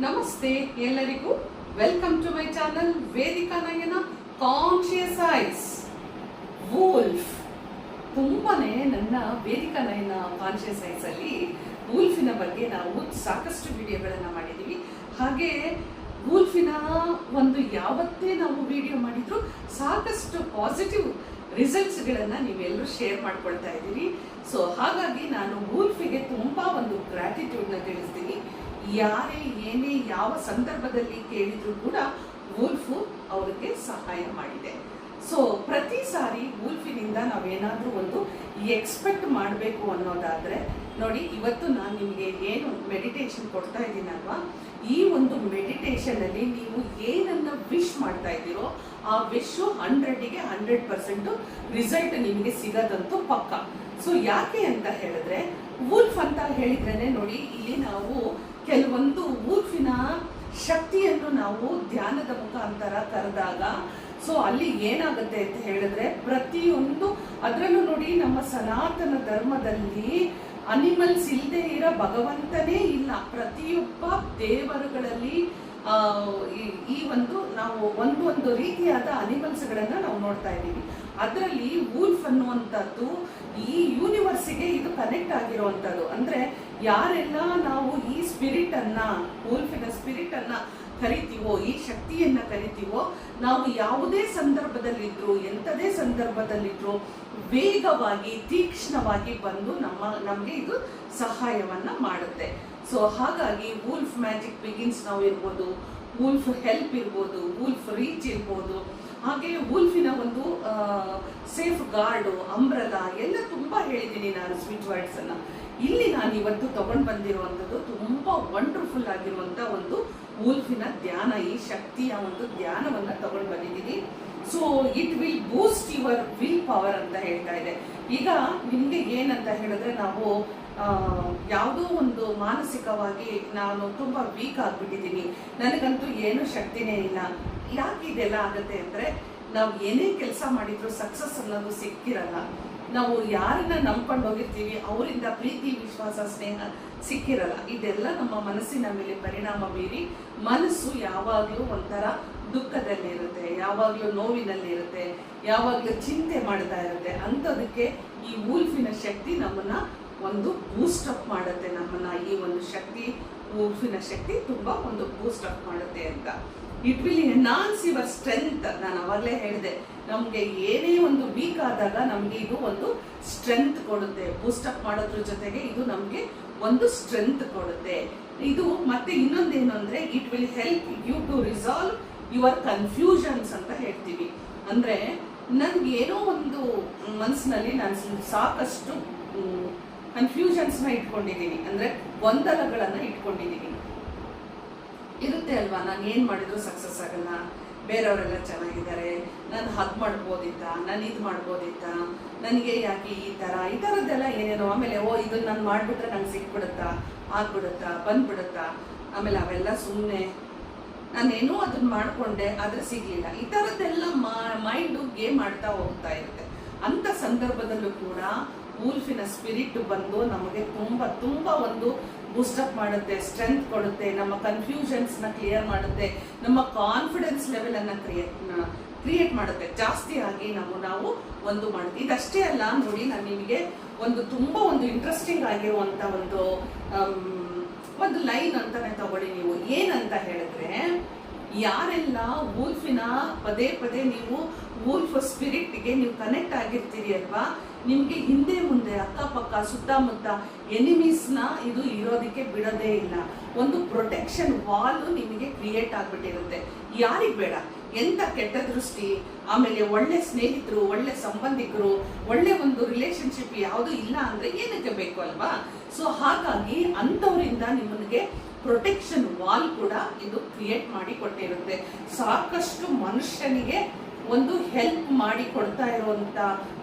ನಮಸ್ತೆ ಎಲ್ಲರಿಗೂ. Welcome to my channel Vedika Nayana conscious eyes. ವೂಲ್ಫ್ ತುಂಬಾನೇ ನನ್ನ ವೇದಿಕಾ ನಯನ ಕಾನ್ಶಿಯಸ್ ಐಸ್ ಅಲ್ಲಿ ವೂಲ್ಫಿನ ಬಗ್ಗೆ ನಾವು ಸಾಕಷ್ಟು ವಿಡಿಯೋಗಳನ್ನ ಮಾಡಿದ್ದೀವಿ. ಹಾಗೆ ವೂಲ್ಫಿನ ಒಂದು ಯಾವತ್ತೇ ನಾವು ವಿಡಿಯೋ ಮಾಡಿದ್ರು ಸಾಕಷ್ಟು ಪಾಸಿಟಿವ್ ರಿಸಲ್ಟ್ಸ್ಗಳನ್ನು ನೀವೆಲ್ಲರೂ ಶೇರ್ ಮಾಡ್ಕೊಳ್ತಾ ಇದ್ದೀರಿ. ಸೊ ಹಾಗಾಗಿ ನಾನು ವೂಲ್ಫಿಗೆ ತುಂಬಾ ಒಂದು ಗ್ರಾಟಿಟ್ಯೂಡ್ನ ತಿಳಿಸ್ತೀನಿ. ಯಾರೇ ಏನೇ ಯಾವ ಸಂದರ್ಭದಲ್ಲಿ ಕೇಳಿದ್ರು ಕೂಡ ವೂಲ್ಫು ಅವರಿಗೆ ಸಹಾಯ ಮಾಡಿದೆ. ಸೊ ಪ್ರತಿ ಸಾರಿ ವೂಲ್ಫಿನಿಂದ ನಾವೇನಾದ್ರೂ ಒಂದು ಎಕ್ಸ್ಪೆಕ್ಟ್ ಮಾಡಬೇಕು ಅನ್ನೋದಾದ್ರೆ ನೋಡಿ, ಇವತ್ತು ನಾನು ನಿಮಗೆ ಏನು ಮೆಡಿಟೇಷನ್ ಕೊಡ್ತಾ ಇದ್ದೀನಲ್ವಾ, ಈ ಒಂದು ಮೆಡಿಟೇಷನ್ ಅಲ್ಲಿ ನೀವು ಏನನ್ನ ವಿಶ್ ಮಾಡ್ತಾ ಇದ್ದೀರೋ ಆ ವಿಶ್ 100ಗೆ 100% ರಿಸಲ್ಟ್ ನಿಮಗೆ ಸಿಗೋದಂತೂ ಪಕ್ಕ. ಸೊ ಯಾಕೆ ಅಂತ ಹೇಳಿದ್ರೆ, ವೂಲ್ಫ್ ಅಂತ ಹೇಳಿದ್ರೇನೆ ನೋಡಿ, ಇಲ್ಲಿ ನಾವು ಕೆಲವೊಂದು ವೂಲ್ಫಿನ ಶಕ್ತಿಯನ್ನು ನಾವು ಧ್ಯಾನದ ಮುಖಾಂತರ ಕರೆದಾಗ ಸೊ ಅಲ್ಲಿ ಏನಾಗುತ್ತೆ ಅಂತ ಹೇಳಿದ್ರೆ, ಪ್ರತಿಯೊಂದು ಅದರಲ್ಲೂ ನೋಡಿ, ನಮ್ಮ ಸನಾತನ ಧರ್ಮದಲ್ಲಿ ಅನಿಮಲ್ಸ್ ಇಲ್ಲದೆ ಇರೋ ಭಗವಂತನೇ ಇಲ್ಲ. ಪ್ರತಿಯೊಬ್ಬ ದೇವರುಗಳಲ್ಲಿ ಈ ಒಂದು ನಾವು ಒಂದು ರೀತಿಯಾದ ಅನಿಮಲ್ಸ್ಗಳನ್ನ ನಾವು ನೋಡ್ತಾ ಇದ್ದೀವಿ. ಅದರಲ್ಲಿ ವೂಲ್ಫ್ ಅನ್ನುವಂಥದ್ದು ಈ ಯೂನಿವರ್ಸಿಗೆ ಇದು ಕನೆಕ್ಟ್ ಆಗಿರುವಂಥದ್ದು. ಅಂದ್ರೆ ಯಾರೆಲ್ಲ ನಾವು ಈ ಸ್ಪಿರಿಟ್ ಅನ್ನ, ವೂಲ್ಫಿನ ಸ್ಪಿರಿಟ್ ಅನ್ನ ಕರಿತೀವೋ, ಈ ಶಕ್ತಿಯನ್ನ ಕರಿತೀವೋ, ನಾವು ಯಾವುದೇ ಸಂದರ್ಭದಲ್ಲಿದ್ರು ಎಂಥದೇ ಸಂದರ್ಭದಲ್ಲಿದ್ರು ವೇಗವಾಗಿ ತೀಕ್ಷ್ಣವಾಗಿ ಬಂದು ನಮಗೆ ಇದು ಸಹಾಯವನ್ನ ಮಾಡುತ್ತೆ. ಸೊ ಹಾಗಾಗಿ ವೂಲ್ಫ್ ಮ್ಯಾಜಿಕ್ ಬಿಗಿನ್ಸ್ ನಾವು ಇರ್ಬೋದು, ವೂಲ್ಫ್ ಹೆಲ್ಪ್ ಇರ್ಬೋದು, ವೂಲ್ಫ್ ರೀಚ್ ಇರ್ಬೋದು, ಹಾಗೆ ವೂಲ್ಫಿನ ಒಂದು ಸೇಫ್ ಗಾರ್ಡು, ಅಂಬ್ರಲಾ ಎಲ್ಲ ತುಂಬಾ ಹೇಳಿದ್ದೀನಿ ನಾನು ಸ್ವೀಟ್ ವರ್ಡ್ಸ್ ಅನ್ನ. ಇಲ್ಲಿ ನಾನು ಇವತ್ತು ತಗೊಂಡು ಬಂದಿರುವಂಥದ್ದು ತುಂಬಾ ವಂಡರ್ಫುಲ್ ಆಗಿರುವಂತ ಒಂದು ವೂಲ್ಫಿನ ಧ್ಯಾನ, ಈ ಶಕ್ತಿಯ ಒಂದು ಧ್ಯಾನವನ್ನ ತಗೊಂಡು ಬಂದಿದ್ದೀನಿ. So it will Boost your will power ಅಂತ ಹೇಳ್ತಾ ಇದೆ. ಈಗ ನಿಮ್ಗೆ ಏನಂತ ಹೇಳಿದ್ರೆ, ನಾವು ಯಾವುದೋ ಒಂದು ಮಾನಸಿಕವಾಗಿ ನಾನು ತುಂಬಾ ವೀಕ್ ಆಗ್ಬಿಟ್ಟಿದ್ದೀನಿ, ನನಗಂತೂ ಏನು ಶಕ್ತಿನೇ ಇಲ್ಲ. ಯಾಕೆ ಇದೆಲ್ಲ ಆಗುತ್ತೆ ಅಂದ್ರೆ, ನಾವು ಏನೇ ಕೆಲಸ ಮಾಡಿದ್ರು ಸಕ್ಸಸ್ ಅನ್ನೋದು ಸಿಕ್ಕಿರಲ್ಲ. ನಾವು ಯಾರನ್ನ ನಂಬ್ಕೊಂಡು ಹೋಗಿರ್ತೀವಿ ಅವರಿಂದ ಪ್ರೀತಿ, ವಿಶ್ವಾಸ, ಸ್ನೇಹ ಸಿಕ್ಕಿರಲ್ಲ. ಇದೆಲ್ಲ ನಮ್ಮ ಮನಸ್ಸಿನ ಮೇಲೆ ಪರಿಣಾಮ ಬೀರಿ ಮನಸ್ಸು ಯಾವಾಗ್ಲೂ ಒಂಥರ ದುಃಖದಲ್ಲಿರುತ್ತೆ, ಯಾವಾಗ್ಲೂ ನೋವಿನಲ್ಲಿರುತ್ತೆ, ಯಾವಾಗ್ಲೂ ಚಿಂತೆ ಮಾಡ್ತಾ ಇರುತ್ತೆ. ಅಂಥದಕ್ಕೆ ಈ ವೂಲ್ಫಿನ ಶಕ್ತಿ ನಮ್ಮನ್ನ ಒಂದು ಬೂಸ್ಟ್ ಅಪ್ ಮಾಡುತ್ತೆ. ನಮ್ಮನ್ನ ಈ ಒಂದು ಶಕ್ತಿ, ವೂಲ್ಫಿನ ಶಕ್ತಿ ತುಂಬಾ ಒಂದು ಬೂಸ್ಟ್ ಅಪ್ ಮಾಡುತ್ತೆ ಅಂತ. It will enhance your strength. ನಾನು ಅವಾಗಲೇ ಹೇಳಿದೆ, ನಮಗೆ ಏನೇ ಒಂದು ವೀಕ್ ಆದಾಗ ನಮಗೆ ಇದು ಒಂದು ಸ್ಟ್ರೆಂತ್ ಕೊಡುತ್ತೆ. ಬೂಸ್ಟ್ ಅಪ್ ಮಾಡೋದ್ರ ಜೊತೆಗೆ ಇದು ನಮಗೆ ಒಂದು ಸ್ಟ್ರೆಂತ್ ಕೊಡುತ್ತೆ. ಇದು ಮತ್ತೆ ಇನ್ನೊಂದೇನು ಅಂದ್ರೆ, it will help you to resolve your confusions ಅಂತ ಹೇಳ್ತೀವಿ. ಅಂದ್ರೆ ನನ್ಗೆ ಏನೋ ಒಂದು ಮನಸ್ಸಿನಲ್ಲಿ ನಾನು ಸಾಕಷ್ಟು ಕನ್ಫ್ಯೂಷನ್ಸ್ನ ಇಟ್ಕೊಂಡಿದ್ದೀನಿ, ಅಂದ್ರೆ ಗೊಂದಲಗಳನ್ನ ಇಟ್ಕೊಂಡಿದ್ದೀನಿ. ಇರುತ್ತೆ ಅಲ್ವಾ, ನಾನು ಏನ್ ಮಾಡಿದ್ರು ಸಕ್ಸಸ್ ಆಗಲ್ಲ, ಬೇರೆಯವರೆಲ್ಲ ಚೆನ್ನಾಗಿದ್ದಾರೆ, ನಾನು ಹಗ್ ಮಾಡ್ಬೋದಿತ್ತ, ನಾನು ಇದು ಮಾಡ್ಬೋದಿತ್ತ, ನನಗೆ ಯಾಕೆ ಈ ಥರದ್ದೆಲ್ಲ ಏನೇನೋ. ಆಮೇಲೆ ಇದನ್ನ ನಾನು ಮಾಡ್ಬಿಟ್ರೆ ನಂಗೆ ಸಿಕ್ಬಿಡುತ್ತಾ, ಆಗ್ಬಿಡುತ್ತಾ, ಬಂದ್ಬಿಡುತ್ತಾ, ಆಮೇಲೆ ಅವೆಲ್ಲ ಸುಮ್ಮನೆ ನಾನೇನೋ ಅದನ್ನ ಮಾಡ್ಕೊಂಡೆ ಆದ್ರೆ ಸಿಗ್ಲಿಲ್ಲ. ಈ ಥರದ್ದೆಲ್ಲ ಮೈಂಡು ಗೇಮ್ ಆಡ್ತಾ ಹೋಗ್ತಾ ಇರುತ್ತೆ. ಅಂತ ಸಂದರ್ಭದಲ್ಲೂ ಕೂಡ ವೂಲ್ಫಿನ ಸ್ಪಿರಿಟ್ ಬಂದು ನಮಗೆ ತುಂಬಾ ಒಂದು ಬೂಸ್ಟಪ್ ಮಾಡುತ್ತೆ, ಸ್ಟ್ರೆಂತ್ ಕೊಡುತ್ತೆ, ನಮ್ಮ ಕನ್ಫ್ಯೂಷನ್ಸ್ ನ ಕ್ಲಿಯರ್ ಮಾಡುತ್ತೆ, ನಮ್ಮ ಕಾನ್ಫಿಡೆನ್ಸ್ ಲೆವೆಲ್ ಅನ್ನ ಕ್ರಿಯೇಟ್ ಮಾಡುತ್ತೆ. ಜಾಸ್ತಿ ಆಗಿ ನಾವು ಒಂದು ಮಾಡುತ್ತೆ. ಇದಷ್ಟೇ ಅಲ್ಲ ನೋಡಿ, ನಾನು ನಿಮಗೆ ತುಂಬಾ ಒಂದು ಇಂಟ್ರೆಸ್ಟಿಂಗ್ ಆಗಿರುವಂತ ಒಂದು ಲೈನ್ ಅಂತಾನೆ ತಗೊಳ್ಳಿ ನೀವು. ಏನಂತ ಹೇಳಿದ್ರೆ, ಯಾರೆಲ್ಲ ವೂಲ್ಫಿನ ಪದೇ ನೀವು ವೂಲ್ಫ್ ಸ್ಪಿರಿಟ್ಗೆ ನೀವು ಕನೆಕ್ಟ್ ಆಗಿರ್ತೀರಿ ಅಲ್ವಾ, ನಿಮ್ಗೆ ಹಿಂದೆ ಮುಂದೆ ಅಕ್ಕಪಕ್ಕ ಸುತ್ತಮುತ್ತ ಎನಿಮೀಸ್ನ ಇದು ಇರೋದಕ್ಕೆ ಬಿಡೋದೇ ಇಲ್ಲ. ಒಂದು ಪ್ರೊಟೆಕ್ಷನ್ ವಾಲ್ ನಿಮಗೆ ಕ್ರಿಯೇಟ್ ಆಗ್ಬಿಟ್ಟಿರುತ್ತೆ. ಯಾರಿಗ್ ಬೇಡ, ಎಂತ ಕೆಟ್ಟ ದೃಷ್ಟಿ, ಆಮೇಲೆ ಒಳ್ಳೆ ಸ್ನೇಹಿತರು, ಒಳ್ಳೆ ಸಂಬಂಧಿಕರು, ಒಳ್ಳೆ ಒಂದು ರಿಲೇಶನ್ಶಿಪ್ ಯಾವುದು ಇಲ್ಲ ಅಂದ್ರೆ ಏನಕ್ಕೆ ಬೇಕು ಅಲ್ವಾ. ಸೊ ಹಾಗಾಗಿ ಅಂಥವರಿಂದ ನಿಮಗೆ ಪ್ರೊಟೆಕ್ಷನ್ ವಾಲ್ ಕೂಡ ಇದು ಕ್ರಿಯೇಟ್ ಮಾಡಿ ಕೊಟ್ಟಿರುತ್ತೆ. ಸಾಕಷ್ಟು ಮನುಷ್ಯನಿಗೆ ಒಂದು ಹೆಲ್ಪ್ ಮಾಡಿ ಕೊಡ್ತಾ ಇರುವಂತ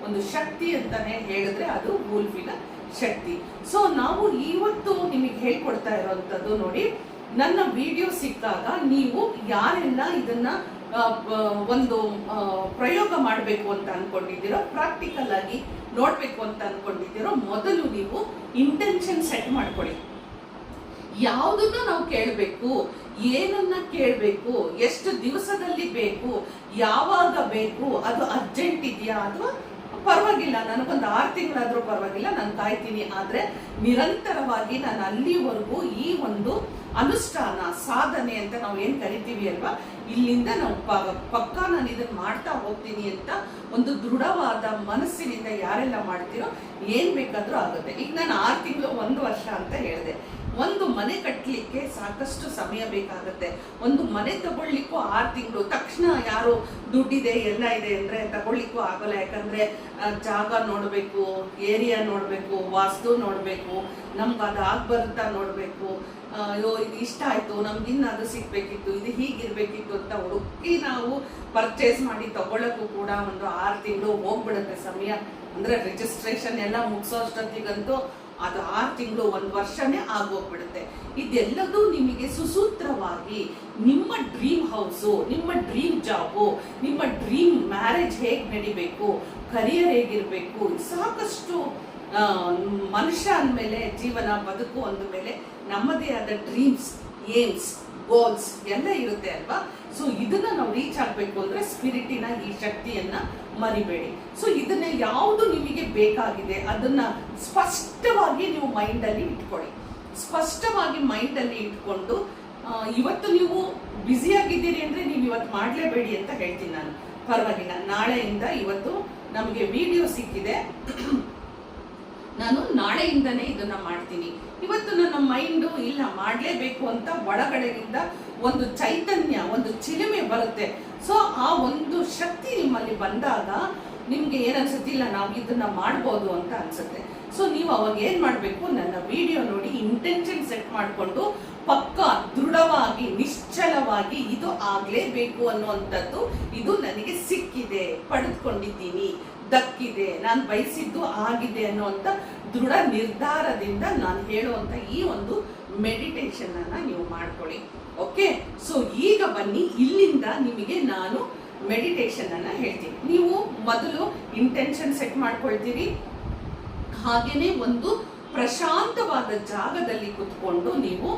ಒಂದು ಶಕ್ತಿ ಅಂತಾನೆ ಹೇಳಿದ್ರೆ ಅದು ವೂಲ್ಫಿನ ಶಕ್ತಿ. ಸೊ ನಾವು ಇವತ್ತು ನಿಮಗೆ ಹೇಳ್ಕೊಡ್ತಾ ಇರುವಂತದ್ದು ನೋಡಿ, ನನ್ನ ವಿಡಿಯೋ ಸಿಕ್ಕಾಗ ನೀವು ಯಾರೆಲ್ಲ ಇದನ್ನ ಒಂದು ಪ್ರಯೋಗ ಮಾಡಬೇಕು ಅಂತ ಅನ್ಕೊಂಡಿದ್ದೀರೋ, ಪ್ರಾಕ್ಟಿಕಲ್ ಆಗಿ ನೋಡ್ಬೇಕು ಅಂತ ಅನ್ಕೊಂಡಿದ್ದೀರೋ, ಮೊದಲು ನೀವು ಇಂಟೆನ್ಷನ್ ಸೆಟ್ ಮಾಡ್ಕೊಳ್ಳಿ. ಯಾವುದನ್ನ ನಾವು ಕೇಳಬೇಕು, ಏನನ್ನ ಕೇಳಬೇಕು, ಎಷ್ಟು ದಿವಸದಲ್ಲಿ ಬೇಕು, ಯಾವಾಗ ಬೇಕು, ಅದು ಅರ್ಜೆಂಟ್ ಇದೆಯಾ ಅಥವಾ ಪರವಾಗಿಲ್ಲ ನನಗೊಂದು 6 ತಿಂಗಳಾದ್ರೂ ಪರವಾಗಿಲ್ಲ ನಾನು ಕಾಯ್ತೀನಿ, ಆದ್ರೆ ನಿರಂತರವಾಗಿ ನಾನು ಅಲ್ಲಿವರೆಗೂ ಈ ಒಂದು ಅನುಷ್ಠಾನ ಸಾಧನೆ ಅಂತ ನಾವು ಏನ್ ಕರಿತೀವಿ ಅಲ್ವಾ, ಇಲ್ಲಿಂದ ನಾವು ಪಕ್ಕ ನಾನು ಇದನ್ನ ಮಾಡ್ತಾ ಹೋಗ್ತೀನಿ ಅಂತ ಒಂದು ದೃಢವಾದ ಮನಸ್ಸಿನಿಂದ ಯಾರೆಲ್ಲ ಮಾಡ್ತೀರೋ ಏನ್ ಬೇಕಾದ್ರೂ ಆಗುತ್ತೆ. ಈಗ ನಾನು 6 ತಿಂಗಳು 1 ವರ್ಷ ಅಂತ ಹೇಳಿದೆ. ಒಂದು ಮನೆ ಕಟ್ಟಲಿಕ್ಕೆ ಸಾಕಷ್ಟು ಸಮಯ ಬೇಕಾಗುತ್ತೆ. ಒಂದು ಮನೆ ತಗೊಳ್ಲಿಕ್ಕೂ 6 ತಿಂಗಳು. ತಕ್ಷಣ ಯಾರು ದುಡ್ಡಿದೆ ಎಲ್ಲ ಇದೆ ಅಂದ್ರೆ ತಗೊಳ್ಲಿಕ್ಕೂ ಆಗಲ್ಲ. ಯಾಕಂದ್ರೆ ಜಾಗ ನೋಡ್ಬೇಕು, ಏರಿಯಾ ನೋಡ್ಬೇಕು, ವಾಸ್ತು ನೋಡ್ಬೇಕು, ನಮ್ಗೆ ಅದು ಆಗ್ಬರುತ್ತಾ ನೋಡ್ಬೇಕು. ಅಯ್ಯೋ ಇದು ಇಷ್ಟ ಆಯ್ತು, ನಮ್ಗಿನ್ನ ಅದು ಸಿಗ್ಬೇಕಿತ್ತು, ಇದು ಹೀಗಿರ್ಬೇಕಿತ್ತು ಅಂತ ಹುಡುಕಿ ನಾವು ಪರ್ಚೇಸ್ ಮಾಡಿ ತಗೊಳ್ಳಕ್ಕೂ ಕೂಡ ಒಂದು 6 ತಿಂಗಳು ಹೋಗ್ಬಿಡುತ್ತೆ ಸಮಯ. ಅಂದ್ರೆ ರಿಜಿಸ್ಟ್ರೇಷನ್ ಎಲ್ಲ ಮುಗಿಸೋಷ್ಟೊತ್ತಿಗಂತೂ ಅದು 6 ತಿಂಗಳು 1 ವರ್ಷನೇ ಆಗೋಗ್ಬಿಡುತ್ತೆ. ಇದೆಲ್ಲದೂ ನಿಮಗೆ ಸುಸೂತ್ರವಾಗಿ ನಿಮ್ಮ ಡ್ರೀಮ್ ಹೌಸು, ನಿಮ್ಮ ಡ್ರೀಮ್ ಜಾಬು, ನಿಮ್ಮ ಡ್ರೀಮ್ ಮ್ಯಾರೇಜ್ ಹೇಗೆ ನಡಿಬೇಕು, ಕರಿಯರ್ ಹೇಗಿರ್ಬೇಕು, ಸಾಕಷ್ಟು ಮನುಷ್ಯ ಅಂದಮೇಲೆ ಜೀವನ ಬದುಕು ಅಂದ ಮೇಲೆ ನಮ್ಮದೇ ಆದ ಡ್ರೀಮ್ಸ್, ಏಮ್ಸ್, ಗೋಲ್ಸ್ ಎಲ್ಲ ಇರುತ್ತೆ ಅಲ್ವಾ. ಸೊ ಇದನ್ನ ನಾವು ರೀಚ್ ಆಗ್ಬೇಕು ಅಂದ್ರೆ ಸ್ಪಿರಿಟಿನ ಈ ಶಕ್ತಿಯನ್ನ ಮರಿಬೇಡಿ. ಸೊ ಇದನ್ನ ಯಾವುದು ನಿಮಗೆ ಬೇಕಾಗಿದೆ ಅದನ್ನ ಸ್ಪಷ್ಟವಾಗಿ ನೀವು ಮೈಂಡ್ ಅಲ್ಲಿ ಇಟ್ಕೊಳ್ಳಿ. ಸ್ಪಷ್ಟವಾಗಿ ಮೈಂಡ್ ಅಲ್ಲಿ ಇಟ್ಕೊಂಡು ಇವತ್ತು ನೀವು ಬ್ಯುಸಿ ಆಗಿದ್ದೀರಿ ಅಂದ್ರೆ ನೀವು ಇವತ್ತು ಮಾಡ್ಲೇಬೇಡಿ ಅಂತ ಹೇಳ್ತೀನಿ ನಾನು. ಪರವಾಗಿಲ್ಲ, ನಾಳೆಯಿಂದ ಇವತ್ತು ನಮಗೆ ವಿಡಿಯೋ ಸಿಕ್ಕಿದೆ, ನಾನು ನಾಳೆಯಿಂದನೇ ಇದನ್ನ ಮಾಡ್ತೀನಿ. ಇವತ್ತು ನನ್ನ ಮೈಂಡು ಇಲ್ಲ ಮಾಡಲೇಬೇಕು ಅಂತ ಒಳಗಡೆಯಿಂದ ಒಂದು ಚೈತನ್ಯ, ಒಂದು ಚಿಲುಮೆ ಬರುತ್ತೆ. ಸೊ ಆ ಒಂದು ಶಕ್ತಿ ನಿಮ್ಮಲ್ಲಿ ಬಂದಾಗ ನಿಮ್ಗೆ ಏನನ್ಸುತ್ತೆ, ಇಲ್ಲ ನಾವು ಇದನ್ನ ಮಾಡ್ಬೋದು ಅಂತ ಅನ್ಸುತ್ತೆ. ಸೊ ನೀವು ಅವಾಗ ಏನ್ ಮಾಡ್ಬೇಕು, ನನ್ನ ವಿಡಿಯೋ ನೋಡಿ ಇಂಟೆನ್ಷನ್ ಸೆಟ್ ಮಾಡಿಕೊಂಡು ಪಕ್ಕ ದೃಢವಾಗಿ ನಿಶ್ಚಲವಾಗಿ ಇದು ಆಗ್ಲೇಬೇಕು ಅನ್ನುವಂಥದ್ದು, ಇದು ನನಗೆ ಸಿಕ್ಕಿದೆ, ಪಡೆದುಕೊಂಡಿದ್ದೀನಿ, ದಕ್ಕಿದೆ, ನಾನು ಬಯಸಿದ್ದು ಆಗಿದೆ ಅನ್ನುವಂಥ ದೃಢ ನಿರ್ಧಾರದಿಂದ ನಾನು ಹೇಳುವಂತ ಈ ಒಂದು ಮೆಡಿಟೇಷನ್ ಅನ್ನ ನೀವು ಮಾಡ್ಕೊಳ್ಳಿ. ಓಕೆ, ಸೊ ಈಗ ಬನ್ನಿ, ಇಲ್ಲಿಂದ ನಿಮಗೆ ನಾನು ಮೆಡಿಟೇಷನ್ ಅನ್ನ ಹೇಳ್ತೀನಿ. ನೀವು ಮೊದಲು ಇಂಟೆನ್ಷನ್ ಸೆಟ್ ಮಾಡ್ಕೊಳ್ತೀರಿ. ಹಾಗೇನೆ ಒಂದು ಪ್ರಶಾಂತವಾದ ಜಾಗದಲ್ಲಿ ಕುತ್ಕೊಂಡು ನೀವು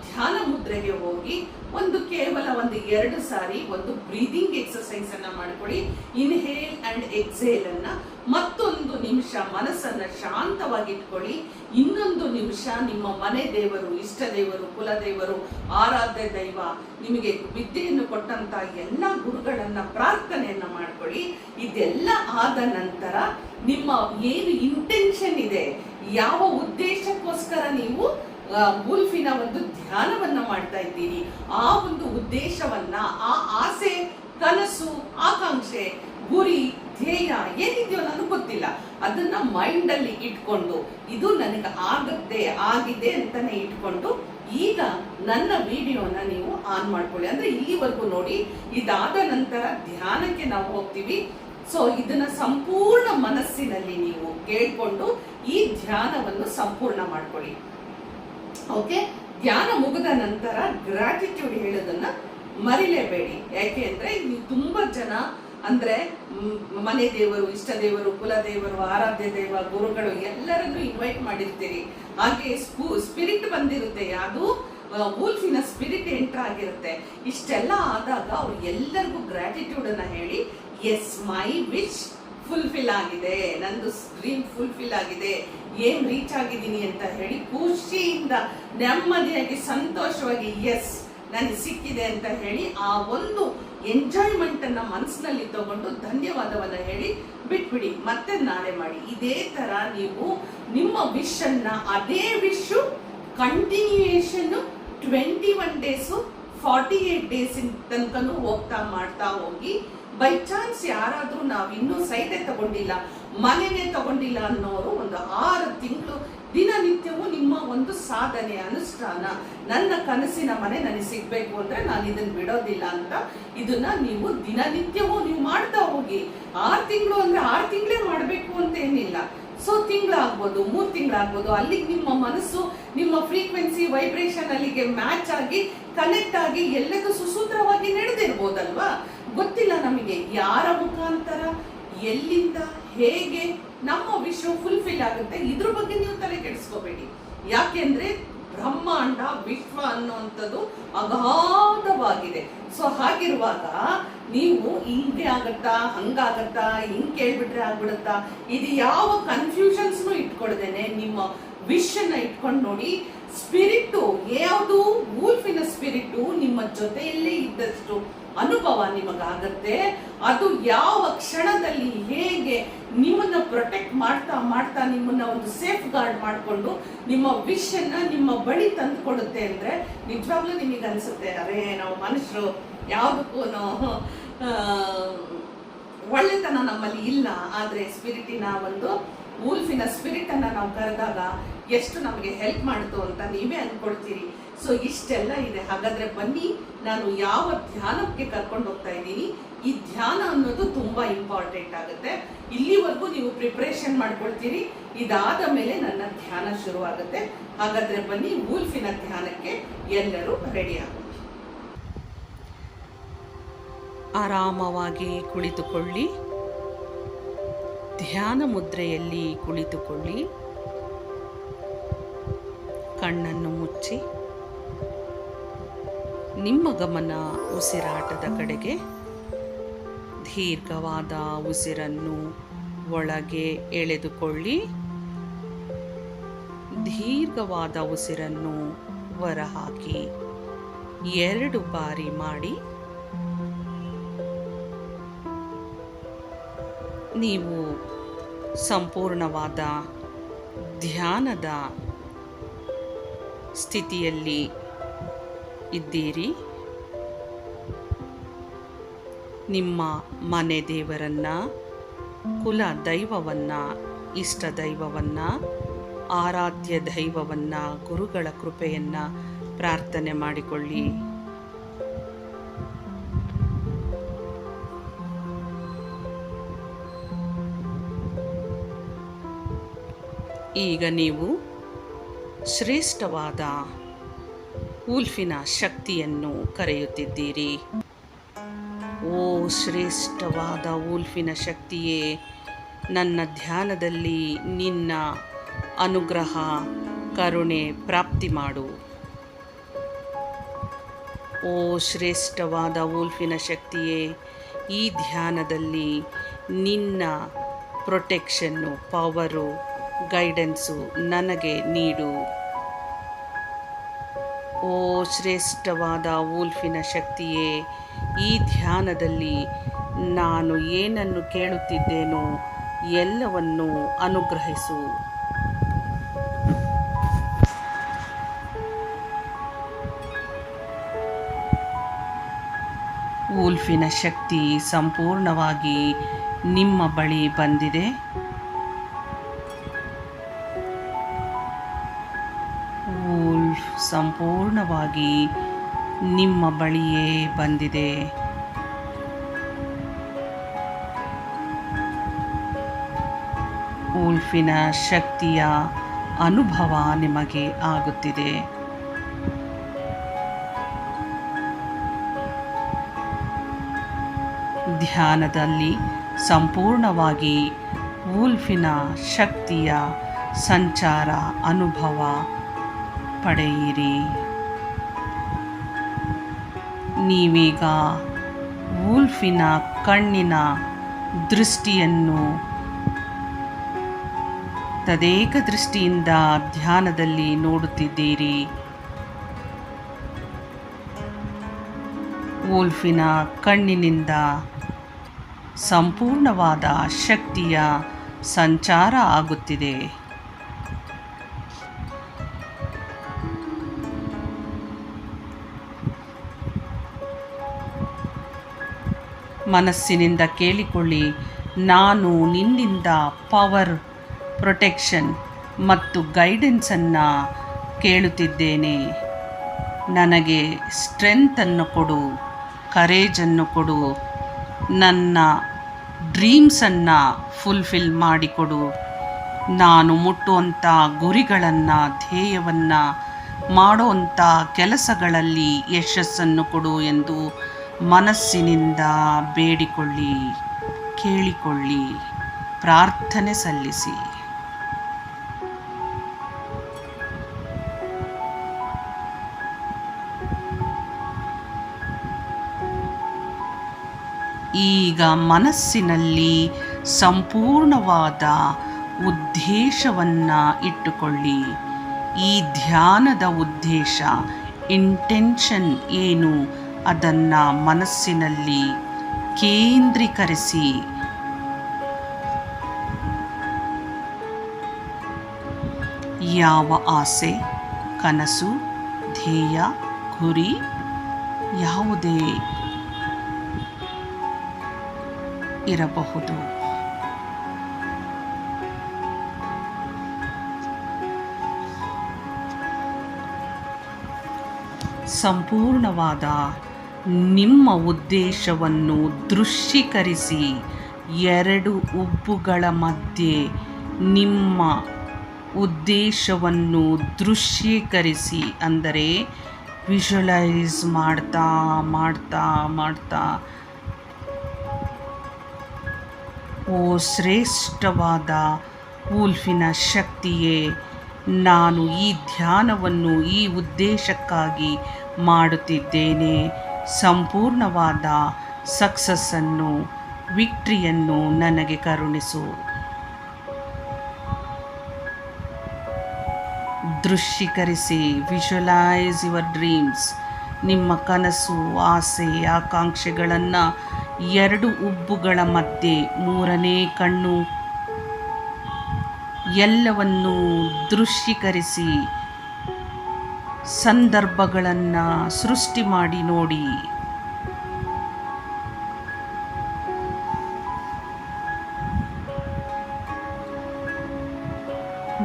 ಧ್ಯಾನ ಮುದ್ರೆಗೆ ಹೋಗಿ ಕೇವಲ 2 ಸಾರಿ ಒಂದು ಬ್ರೀದಿಂಗ್ ಎಕ್ಸರ್ಸೈಸ್ ಅನ್ನ ಮಾಡ್ಕೊಳ್ಳಿ. ಇನ್ಹೇಲ್ ಅಂಡ್ ಎಕ್ಸೇಲ್ ಅನ್ನ ಮತ್ತೊಂದು ನಿಮಿಷ ಮನಸ್ಸನ್ನ ಶಾಂತವಾಗಿ ಇಟ್ಕೊಳ್ಳಿ. ಇನ್ನೊಂದು ನಿಮಿಷ ನಿಮ್ಮ ಮನೆ ದೇವರು, ಇಷ್ಟ ದೇವರು, ಕುಲದೇವರು, ಆರಾಧ್ಯ ದೈವ, ನಿಮಗೆ ವಿದ್ಯೆಯನ್ನು ಕೊಟ್ಟಂತ ಎಲ್ಲ ಗುರುಗಳನ್ನ ಪ್ರಾರ್ಥನೆಯನ್ನ ಮಾಡ್ಕೊಳ್ಳಿ. ಇದೆಲ್ಲ ಆದ ನಂತರ ನಿಮ್ಮ ಏನು ಇಂಟೆನ್ಷನ್ ಇದೆ, ಯಾವ ಉದ್ದೇಶಕ್ಕೋಸ್ಕರ ನೀವು ವುಲ್ಫಿನ ಒಂದು ಧ್ಯಾನವನ್ನ ಮಾಡ್ತಾ ಇದ್ದೀರಿ, ಆ ಒಂದು ಉದ್ದೇಶವನ್ನ, ಆ ಆಸೆ, ಕನಸು, ಆಕಾಂಕ್ಷೆ, ಗುರಿ, ಧ್ಯೇಯ ಏನಿದೆಯೋ ನನಗೆ ಗೊತ್ತಿಲ್ಲ, ಅದನ್ನ ಮೈಂಡ್ ಅಲ್ಲಿ ಇಟ್ಕೊಂಡು ಇದು ನನಗೆ ಆಗಿದೆ ಅಂತಾನೆ ಇಟ್ಕೊಂಡು ಈಗ ನನ್ನ ವಿಡಿಯೋನ ನೀವು ಆನ್ ಮಾಡ್ಕೊಳ್ಳಿ. ಅಂದ್ರೆ ಇಲ್ಲಿವರೆಗೂ ನೋಡಿ. ಇದಾದ ನಂತರ ಧ್ಯಾನಕ್ಕೆ ನಾವು ಹೋಗ್ತೀವಿ. ಸೊ ಇದನ್ನ ಸಂಪೂರ್ಣ ಮನಸ್ಸಿನಲ್ಲಿ ನೀವು ಕೇಳ್ಕೊಂಡು ಈ ಧ್ಯಾನವನ್ನು ಸಂಪೂರ್ಣ ಮಾಡ್ಕೊಳ್ಳಿ. ಓಕೆ, ಧ್ಯಾನ ಮುಗಿದ ನಂತರ ಗ್ರಾಟಿಟ್ಯೂಡ್ ಹೇಳೋದನ್ನ ಮರಿಲೇಬೇಡಿ. ಯಾಕೆ ಅಂದ್ರೆ ನೀವು ತುಂಬಾ ಜನ ಅಂದ್ರೆ ಮನೆ ದೇವರು, ಇಷ್ಟ ದೇವರು, ಕುಲದೇವರು, ಆರಾಧ್ಯ ದೇವ, ಗುರುಗಳು ಎಲ್ಲರನ್ನು ಇನ್ವೈಟ್ ಮಾಡಿರ್ತೀರಿ. ಹಾಗೆ ಸ್ಪಿರಿಟ್ ಬಂದಿರುತ್ತೆ, ಅದು ವೂಲ್ಫಿನ ಸ್ಪಿರಿಟ್ ಎಂಟರ್ ಆಗಿರುತ್ತೆ. ಇಷ್ಟೆಲ್ಲ ಆದಾಗ ಅವ್ರು ಎಲ್ಲರಿಗೂ ಗ್ರಾಟಿಟ್ಯೂಡ್ ಅನ್ನ ಹೇಳಿ, ಎಸ್ ಮೈ ವಿಶ್ ಫುಲ್ಫಿಲ್ ಆಗಿದೆ, ನಂದು ಡ್ರೀಮ್ ಫುಲ್ಫಿಲ್ ಆಗಿದೆ, ಏನ್ ರೀಚ್ ಆಗಿದ್ದೀನಿ ಅಂತ ಹೇಳಿ ಖುಷಿಯಿಂದ ನೆಮ್ಮದಿಯಾಗಿ ಸಂತೋಷವಾಗಿ ಎಸ್ ನನಗೆ ಸಿಕ್ಕಿದೆ ಅಂತ ಹೇಳಿ ಆ ಒಂದು ಎಂಜಾಯ್ಮೆಂಟ್ ಅನ್ನ ಮನಸ್ಸಿನಲ್ಲಿ ತಗೊಂಡು ಧನ್ಯವಾದವನ್ನ ಹೇಳಿ ಬಿಟ್ಬಿಡಿ. ಮತ್ತೆ ನಾಳೆ ಮಾಡಿ. ಇದೇ ತರ ನೀವು ನಿಮ್ಮ ವಿಶ್ ಅನ್ನ, ಅದೇ ವಿಶ್ ಕಂಟಿನ್ಯೂಯೇಷನ್ 21 ಡೇಸು 48 ಡೇಸ್ ತನಕನೂ ಮಾಡ್ತಾ ಹೋಗಿ. ಬೈ ಚಾನ್ಸ್ ಯಾರಾದ್ರೂ ನಾವಿನ್ನೂ ಸೈಟೇ ತಗೊಂಡಿಲ್ಲ, ಮನೆನೇ ತಗೊಂಡಿಲ್ಲ ಅನ್ನೋರು 6 ತಿಂಗಳು ದಿನನಿತ್ಯವೂ ನಿಮ್ಮ ಒಂದು ಸಾಧನೆ, ಅನುಷ್ಠಾನ, ನನ್ನ ಕನಸಿನ ಮನೆ ನನಗೆ ಸಿಗ್ಬೇಕು ಅಂದ್ರೆ ನಾನು ಇದನ್ನ ಬಿಡೋದಿಲ್ಲ ಅಂತ ಇದನ್ನ ನೀವು ದಿನನಿತ್ಯವೂ ನೀವು ಮಾಡ್ತಾ ಹೋಗಿ. 6 ತಿಂಗಳು ಅಂದ್ರೆ 6 ತಿಂಗಳೇ ಮಾಡ್ಬೇಕು ಅಂತ ಏನಿಲ್ಲ. ಸೊ ತಿಂಗಳಾಗ್ಬೋದು, 3 ತಿಂಗಳಾಗ್ಬೋದು. ಅಲ್ಲಿಗೆ ನಿಮ್ಮ ಮನಸ್ಸು, ನಿಮ್ಮ ಫ್ರೀಕ್ವೆನ್ಸಿ, ವೈಬ್ರೇಷನ್ ಅಲ್ಲಿಗೆ ಮ್ಯಾಚ್ ಆಗಿ ಕನೆಕ್ಟ್ ಆಗಿ ಎಲ್ಲದೂ ಸುಸೂತ್ರವಾಗಿ ನಡೆದಿರ್ಬೋದಲ್ವಾ. ಗೊತ್ತಿಲ್ಲ ನಮಗೆ ಯಾರ ಮುಖಾಂತರ, ಎಲ್ಲಿಂದ, ಹೇಗೆ ನಮ್ಮ ವಿಶ್ ಫುಲ್ಫಿಲ್ ಆಗುತ್ತೆ, ಇದ್ರ ಬಗ್ಗೆ ನೀವು ತಲೆ ಕೆಡಿಸ್ಕೋಬೇಡಿ. ಯಾಕೆಂದ್ರೆ ಬ್ರಹ್ಮಾಂಡ ವಿಶ್ವ ಅನ್ನುವಂಥದ್ದು ಅಗಾಧವಾಗಿದೆ. ಸೊ ಹಾಗಿರುವಾಗ ನೀವು ಹಿಂಗೆ ಆಗತ್ತಾ, ಹಂಗಾಗತ್ತಾ, ಹಿಂಗ್ ಕೇಳ್ಬಿಟ್ರೆ ಆಗ್ಬಿಡುತ್ತಾ, ಇದು ಯಾವ ಕನ್ಫ್ಯೂಷನ್ಸ್ನು ಇಟ್ಕೊಳ್ದೇನೆ ನಿಮ್ಮ ವಿಷನ್ನ ಇಟ್ಕೊಂಡು ನೋಡಿ. ಸ್ಪಿರಿಟ್ ಯಾವುದು, ವೂಲ್ಫಿನ ಸ್ಪಿರಿಟ್ ನಿಮ್ಮ ಜೊತೆಯಲ್ಲೇ ಇದ್ದಷ್ಟು ಅನುಭವ ನಿಮಗಾಗತ್ತೆ. ಅದು ಯಾವ ಕ್ಷಣದಲ್ಲಿ ಹೇಗೆ ನಿಮ್ಮನ್ನ ಪ್ರೊಟೆಕ್ಟ್ ಮಾಡ್ತಾ ಮಾಡ್ತಾ ನಿಮ್ಮನ್ನ ಒಂದು ಸೇಫ್ ಗಾರ್ಡ್ ಮಾಡಿಕೊಂಡು ನಿಮ್ಮ ವಿಷನ್ನ ನಿಮ್ಮ ಬಳಿ ತಂದು ಕೊಡುತ್ತೆ ಅಂದ್ರೆ ನಿಜವಾಗ್ಲೂ ನಿಮಗೆ ಅನ್ಸುತ್ತೆ, ಅರೇ ನಾವು ಮನುಷ್ಯರು ಯಾವುದಕ್ಕೂ ಒಳ್ಳೆತನ ನಮ್ಮಲ್ಲಿ ಇಲ್ಲ. ಆದ್ರೆ ಸ್ಪಿರಿಟಿನ ಒಂದು ವೂಲ್ಫಿನ ಸ್ಪಿರಿಟ್ ಅನ್ನ ನಾವು ಕರೆದಾಗ ಎಷ್ಟು ನಮಗೆ ಹೆಲ್ಪ್ ಮಾಡ್ತು ಅಂತ ನೀವೇ ಅನ್ಕೊಳ್ತೀರಿ. ಸೊ ಇಷ್ಟೆಲ್ಲ ಇದೆ. ಹಾಗಾದ್ರೆ ಬನ್ನಿ, ನಾನು ಯಾವ ಧ್ಯಾನಕ್ಕೆ ಕರ್ಕೊಂಡು ಹೋಗ್ತಾ ಇದ್ದೀನಿ. ಈ ಧ್ಯಾನ ಅನ್ನೋದು ತುಂಬಾ ಇಂಪಾರ್ಟೆಂಟ್ ಆಗುತ್ತೆ. ಇಲ್ಲಿವರೆಗೂ ನೀವು ಪ್ರಿಪರೇಷನ್ ಮಾಡ್ಕೊಳ್ತೀರಿ, ಇದಾದ ಮೇಲೆ ನನ್ನ ಧ್ಯಾನ ಶುರು ಆಗುತ್ತೆ. ಹಾಗಾದ್ರೆ ಬನ್ನಿ, ವೂಲ್ಫಿನ ಧ್ಯಾನಕ್ಕೆ ಎಲ್ಲರೂ ರೆಡಿ ಆಗೋಣ. ಆರಾಮವಾಗಿ ಕುಳಿತುಕೊಳ್ಳಿ. ಧ್ಯಾನ ಮುದ್ರೆಯಲ್ಲಿ ಕುಳಿತುಕೊಳ್ಳಿ. ಕಣ್ಣನ್ನು ಮುಚ್ಚಿ ನಿಮ್ಮ ಗಮನ ಉಸಿರಾಟದ ಕಡೆಗೆ. ದೀರ್ಘವಾದ ಉಸಿರನ್ನು ಒಳಗೆ ಎಳೆದುಕೊಳ್ಳಿ. ದೀರ್ಘವಾದ ಉಸಿರನ್ನು ಹೊರಹಾಕಿ 2 ಬಾರಿ ಮಾಡಿ. ನೀವು ಸಂಪೂರ್ಣವಾದ ಧ್ಯಾನದ ಸ್ಥಿತಿಯಲ್ಲಿ ಇದ್ದೀರಿ. ನಿಮ್ಮ ಮನೆ ದೇವರನ್ನ, ಕುಲ ದೈವವನ್ನ, ಇಷ್ಟ ದೈವವನ್ನ, ಆರಾಧ್ಯ ದೈವವನ್ನ, ಗುರುಗಳ ಕೃಪೆಯನ್ನ ಪ್ರಾರ್ಥನೆ ಮಾಡಿಕೊಳ್ಳಿ. ಈಗ ನೀವು ಶ್ರೇಷ್ಠವಾದ ವೂಲ್ಫಿನ ಶಕ್ತಿಯನ್ನು ಕರೆಯುತ್ತಿದ್ದೀರಿ. ಓ ಶ್ರೇಷ್ಠವಾದ ವೂಲ್ಫಿನ ಶಕ್ತಿಯೇ, ನನ್ನ ಧ್ಯಾನದಲ್ಲಿ ನಿನ್ನ ಅನುಗ್ರಹ, ಕರುಣೆ ಪ್ರಾಪ್ತಿ ಮಾಡು. ಓ ಶ್ರೇಷ್ಠವಾದ ವೂಲ್ಫಿನ ಶಕ್ತಿಯೇ, ಈ ಧ್ಯಾನದಲ್ಲಿ ನಿನ್ನ ಪ್ರೊಟೆಕ್ಷನ್ನು, ಪವರು, ಗೈಡೆನ್ಸು ನನಗೆ ನೀಡು. ಓ ಶ್ರೇಷ್ಠವಾದ ವೂಲ್ಫಿನ ಶಕ್ತಿಯೇ, ಈ ಧ್ಯಾನದಲ್ಲಿ ನಾನು ಏನನ್ನು ಕೇಳುತ್ತಿದ್ದೇನೋ ಎಲ್ಲವನ್ನೂ ಅನುಗ್ರಹಿಸು. ವೂಲ್ಫಿನ ಶಕ್ತಿ ಸಂಪೂರ್ಣವಾಗಿ ನಿಮ್ಮ ಬಳಿ ಬಂದಿದೆ. ವೂಲ್ಫ್ ಸಂಪೂರ್ಣವಾಗಿ ನಿಮ್ಮ ಬಳಿಯೇ ಬಂದಿದೆ. ವೂಲ್ಫಿನ ಶಕ್ತಿಯ ಅನುಭವ ನಿಮಗೆ ಆಗುತ್ತಿದೆ. ಧ್ಯಾನದಲ್ಲಿ ಸಂಪೂರ್ಣವಾಗಿ ವೂಲ್ಫಿನ ಶಕ್ತಿಯ ಸಂಚಾರ ಅನುಭವ ಪಡೆಯಿರಿ. ನೀವೀಗ ವೂಲ್ಫಿನ ಕಣ್ಣಿನ ದೃಷ್ಟಿಯನ್ನು ತದೇಕ ದೃಷ್ಟಿಯಿಂದ ಧ್ಯಾನದಲ್ಲಿ ನೋಡುತ್ತಿದ್ದೀರಿ. ವೂಲ್ಫಿನ ಕಣ್ಣಿನಿಂದ ಸಂಪೂರ್ಣವಾದ ಶಕ್ತಿಯ ಸಂಚಾರ ಆಗುತ್ತಿದೆ. ಮನಸ್ಸಿನಿಂದ ಕೇಳಿಕೊಳ್ಳಿ, ನಾನು ನಿನ್ನಿಂದ ಪವರ್, ಪ್ರೊಟೆಕ್ಷನ್ ಮತ್ತು ಗೈಡೆನ್ಸನ್ನು ಕೇಳುತ್ತಿದ್ದೇನೆ. ನನಗೆ ಸ್ಟ್ರೆಂತನ್ನು ಕೊಡು, ಕರೇಜನ್ನು ಕೊಡು, ನನ್ನ ಡ್ರೀಮ್ಸನ್ನು ಫುಲ್ಫಿಲ್ ಮಾಡಿಕೊಡು. ನಾನು ಮುಟ್ಟುವಂಥ ಗುರಿಗಳನ್ನು, ಧ್ಯೇಯವನ್ನು, ಮಾಡುವಂಥ ಕೆಲಸಗಳಲ್ಲಿ ಯಶಸ್ಸನ್ನು ಕೊಡು ಎಂದು ಮನಸ್ಸಿನಿಂದ ಬೇಡಿಕೊಳ್ಳಿ, ಕೇಳಿಕೊಳ್ಳಿ, ಪ್ರಾರ್ಥನೆ ಸಲ್ಲಿಸಿ. ಈಗ ಮನಸ್ಸಿನಲ್ಲಿ ಸಂಪೂರ್ಣವಾದ ಉದ್ದೇಶವನ್ನು ಇಟ್ಟುಕೊಳ್ಳಿ. ಈ ಧ್ಯಾನದ ಉದ್ದೇಶ, ಇಂಟೆನ್ಷನ್ ಏನು, ಅದನ್ನು ಮನಸ್ಸಿನಲ್ಲಿ ಕೇಂದ್ರೀಕರಿಸಿ. ಯಾವ ಆಸೆ, ಕನಸು, ಧ್ಯೇಯ, ಗುರಿ ಯಾವುದೇ ಇರಬಹುದು, ಸಂಪೂರ್ಣವಾದ ನಿಮ್ಮ ಉದ್ದೇಶವನ್ನು ದೃಶ್ಯೀಕರಿಸಿ. ಎರಡು ಉಬ್ಬುಗಳ ಮಧ್ಯೆ ನಿಮ್ಮ ಉದ್ದೇಶವನ್ನು ದೃಶ್ಯೀಕರಿಸಿ, ಅಂದರೆ ವಿಜುವಲೈಸ್ ಮಾಡ್ತಾ ಮಾಡ್ತಾ ಮಾಡ್ತಾ, ಓ ಶ್ರೇಷ್ಠವಾದ ವೂಲ್ಫಿನ ಶಕ್ತಿಯೇ, ನಾನು ಈ ಧ್ಯಾನವನ್ನು ಈ ಉದ್ದೇಶಕ್ಕಾಗಿ ಮಾಡುತ್ತಿದ್ದೇನೆ. ಸಂಪೂರ್ಣವಾದ ಸಕ್ಸಸ್ಸನ್ನು, ವಿಕ್ಟ್ರಿಯನ್ನು ನನಗೆ ಕರುಣಿಸು. ದೃಶ್ಯೀಕರಿಸಿ. Visualise your dreams. ನಿಮ್ಮ ಕನಸು, ಆಸೆ, ಆಕಾಂಕ್ಷೆಗಳನ್ನು ಎರಡು ಉಬ್ಬುಗಳ ಮಧ್ಯೆ, ಮೂರನೇ ಕಣ್ಣು, ಎಲ್ಲವನ್ನೂ ದೃಶ್ಯೀಕರಿಸಿ. ಸಂದರ್ಭಗಳನ್ನು ಸೃಷ್ಟಿ ಮಾಡಿ ನೋಡಿ.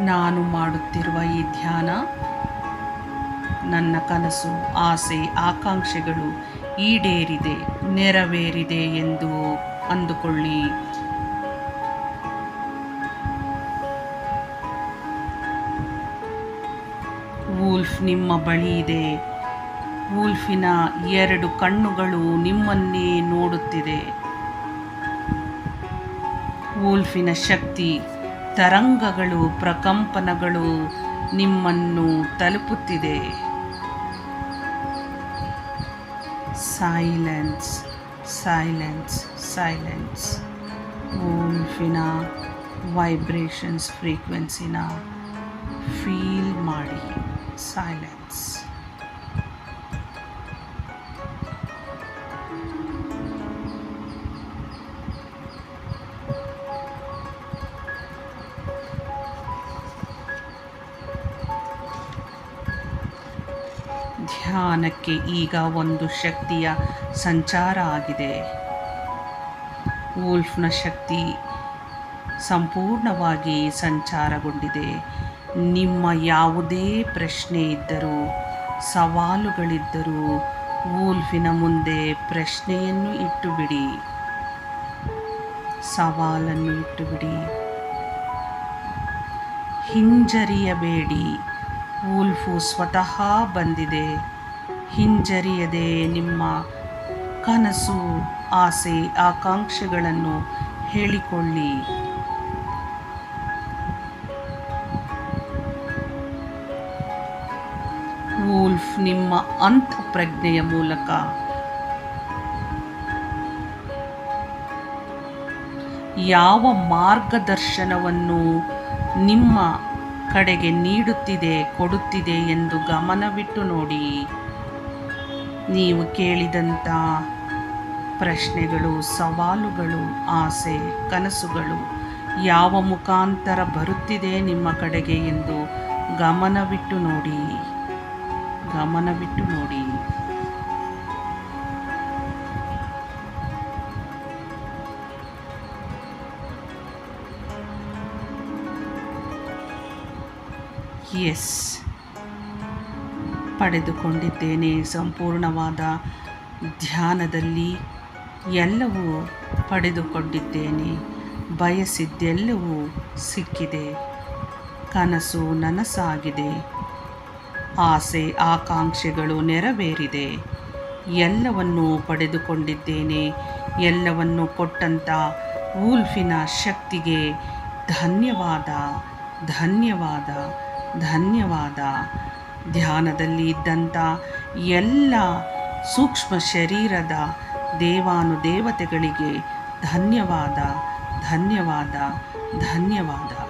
ನಾನು ಮಾಡುತ್ತಿರುವ ಈ ಧ್ಯಾನ ನನ್ನ ಕನಸು, ಆಸೆ, ಆಕಾಂಕ್ಷೆಗಳು ಈಡೇರಿದೆ, ನೆರವೇರಿದೆ ಎಂದು ಅಂದುಕೊಳ್ಳಿ. ವೂಲ್ಫ್ ನಿಮ್ಮ ಬಳಿ ಇದೆ. ವೂಲ್ಫಿನ ಎರಡು ಕಣ್ಣುಗಳು ನಿಮ್ಮನ್ನೇ ನೋಡುತ್ತಿದೆ. ವೂಲ್ಫಿನ ಶಕ್ತಿ, ತರಂಗಗಳು, ಪ್ರಕಂಪನಗಳು ನಿಮ್ಮನ್ನು ತಲುಪುತ್ತಿದೆ. Silence, silence, silence. ವೂಲ್ಫಿನ ವೈಬ್ರೇಷನ್ಸ್, ಫ್ರೀಕ್ವೆನ್ಸಿನ ಫೀಲ್ ಮಾಡಿ. ಸೈಲೆನ್ಸ್. ಧ್ಯಾನಕ್ಕೆ ಈಗ ಒಂದು ಶಕ್ತಿಯ ಸಂಚಾರ ಆಗಿದೆ. ವೂಲ್ಫ್ನ ಶಕ್ತಿ ಸಂಪೂರ್ಣವಾಗಿ ಸಂಚಾರಗೊಂಡಿದೆ. ನಿಮ್ಮ ಯಾವುದೇ ಪ್ರಶ್ನೆ ಇದ್ದರೂ, ಸವಾಲುಗಳಿದ್ದರೂ, ವೂಲ್ಫಿನ ಮುಂದೆ ಪ್ರಶ್ನೆಯನ್ನು ಇಟ್ಟುಬಿಡಿ, ಸವಾಲನ್ನು ಇಟ್ಟುಬಿಡಿ. ಹಿಂಜರಿಯಬೇಡಿ. ವೂಲ್ಫು ಸ್ವತಃ ಬಂದಿದೆ. ಹಿಂಜರಿಯದೆ ನಿಮ್ಮ ಕನಸು, ಆಸೆ, ಆಕಾಂಕ್ಷೆಗಳನ್ನು ಹೇಳಿಕೊಳ್ಳಿ. ವೂಲ್ಫ್ ನಿಮ್ಮ ಅಂತಃಪ್ರಜ್ಞೆಯ ಮೂಲಕ ಯಾವ ಮಾರ್ಗದರ್ಶನವನ್ನು ನಿಮ್ಮ ಕಡೆಗೆ ನೀಡುತ್ತಿದೆ, ಕೊಡುತ್ತಿದೆ ಎಂದು ಗಮನವಿಟ್ಟು ನೋಡಿ. ನೀವು ಕೇಳಿದಂಥ ಪ್ರಶ್ನೆಗಳು, ಸವಾಲುಗಳು, ಆಸೆ, ಕನಸುಗಳು ಯಾವ ಮುಖಾಂತರ ಬರುತ್ತಿದೆ ನಿಮ್ಮ ಕಡೆಗೆ ಎಂದು ಗಮನವಿಟ್ಟು ನೋಡಿ. ಗಮನವಿಟ್ಟು ನೋಡಿ. ಎಸ್, ಪಡೆದುಕೊಂಡಿದ್ದೇನೆ. ಸಂಪೂರ್ಣವಾದ ಧ್ಯಾನದಲ್ಲಿ ಎಲ್ಲವೂ ಪಡೆದುಕೊಂಡಿದ್ದೇನೆ. ಬಯಸಿದ್ದೆಲ್ಲವೂ ಸಿಕ್ಕಿದೆ. ಕನಸು ನನಸಾಗಿದೆ. ಆಸೆ, ಆಕಾಂಕ್ಷೆಗಳು ನೆರವೇರಿದೆ. ಎಲ್ಲವನ್ನೂ ಪಡೆದುಕೊಂಡಿದ್ದೇನೆ. ಎಲ್ಲವನ್ನು ಕೊಟ್ಟಂಥ ವೂಲ್ಫಿನ ಶಕ್ತಿಗೆ ಧನ್ಯವಾದ, ಧನ್ಯವಾದ, ಧನ್ಯವಾದ. ಧ್ಯಾನದಲ್ಲಿ ಇದ್ದಂಥ ಎಲ್ಲ ಸೂಕ್ಷ್ಮ ಶರೀರದ ದೇವಾನುದೇವತೆಗಳಿಗೆ ಧನ್ಯವಾದ ಧನ್ಯವಾದ ಧನ್ಯವಾದ.